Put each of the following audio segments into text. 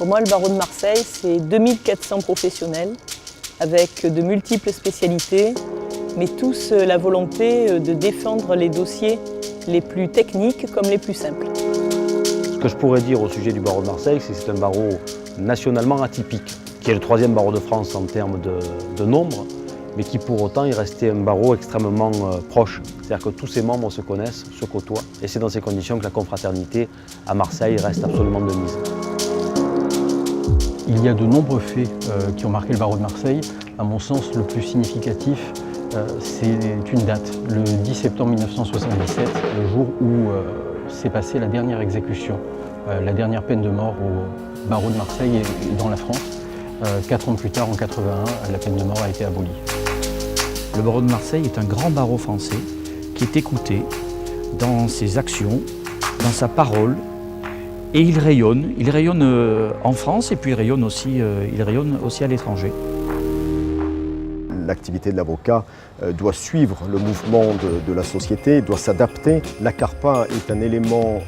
Pour moi, le barreau de Marseille, c'est 2400 professionnels avec de multiples spécialités, mais tous la volonté de défendre les dossiers les plus techniques comme les plus simples. Ce que je pourrais dire au sujet du barreau de Marseille, c'est que c'est un barreau nationalement atypique, qui est le 3e barreau de France en termes de nombre, mais qui pour autant est resté un barreau extrêmement proche. C'est-à-dire que tous ses membres se connaissent, se côtoient, et c'est dans ces conditions que la confraternité à Marseille reste absolument de mise. Il y a de nombreux faits qui ont marqué le barreau de Marseille. À mon sens, le plus significatif, c'est une date, le 10 septembre 1977, le jour où s'est passée la dernière exécution, la dernière peine de mort au barreau de Marseille et dans la France. 4 ans plus tard, en 81, la peine de mort a été abolie. Le barreau de Marseille est un grand barreau français qui est écouté dans ses actions, dans sa parole, et il rayonne en France et puis il rayonne aussi à l'étranger. L'activité de l'avocat doit suivre le mouvement de la société, doit s'adapter. La CARPA est un élément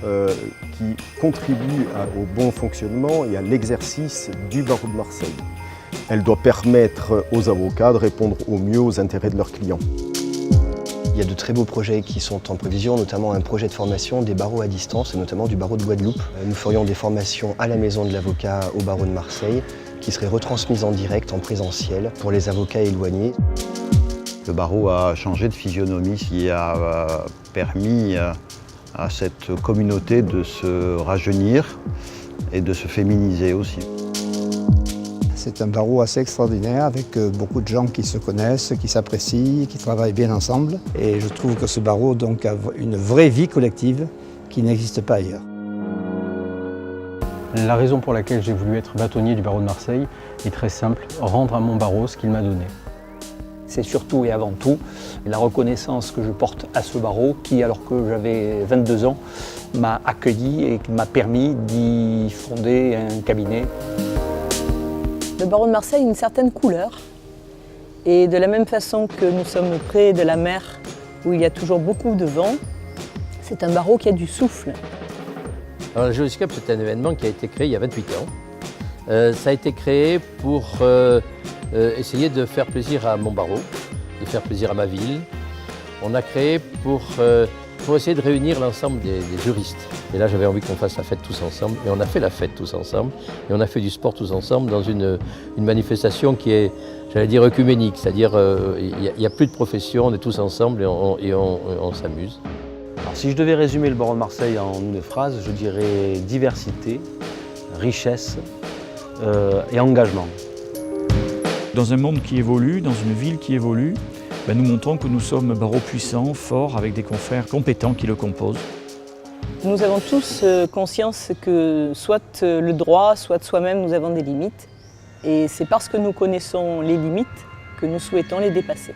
qui contribue au bon fonctionnement et à l'exercice du barreau de Marseille. Elle doit permettre aux avocats de répondre au mieux aux intérêts de leurs clients. Il y a de très beaux projets qui sont en prévision, notamment un projet de formation des barreaux à distance, et notamment du barreau de Guadeloupe. Nous ferions des formations à la maison de l'avocat au barreau de Marseille, qui seraient retransmises en direct, en présentiel, pour les avocats éloignés. Le barreau a changé de physionomie, ce qui a permis à cette communauté de se rajeunir et de se féminiser aussi. C'est un barreau assez extraordinaire avec beaucoup de gens qui se connaissent, qui s'apprécient, qui travaillent bien ensemble. Et je trouve que ce barreau donc, a une vraie vie collective qui n'existe pas ailleurs. La raison pour laquelle j'ai voulu être bâtonnier du barreau de Marseille est très simple, rendre à mon barreau ce qu'il m'a donné. C'est surtout et avant tout la reconnaissance que je porte à ce barreau qui, alors que j'avais 22 ans, m'a accueilli et m'a permis d'y fonder un cabinet. Le barreau de Marseille a une certaine couleur et de la même façon que nous sommes près de la mer où il y a toujours beaucoup de vent, c'est un barreau qui a du souffle. Alors, le Géodiscope, c'est un événement qui a été créé il y a 28 ans. Ça a été créé pour essayer de faire plaisir à mon barreau, de faire plaisir à ma ville. On a créé pour essayer de réunir l'ensemble des juristes. Et là, j'avais envie qu'on fasse la fête tous ensemble. Et on a fait la fête tous ensemble. Et on a fait du sport tous ensemble dans une manifestation qui est, j'allais dire, œcuménique. C'est-à-dire, il n'y a plus de profession, on est tous ensemble et on s'amuse. Alors, si je devais résumer le barreau de Marseille en une phrase, je dirais diversité, richesse et engagement. Dans un monde qui évolue, dans une ville qui évolue, nous montrons que nous sommes un barreau puissant, fort, avec des confrères compétents qui le composent. Nous avons tous conscience que soit le droit, soit soi-même, nous avons des limites. Et c'est parce que nous connaissons les limites que nous souhaitons les dépasser.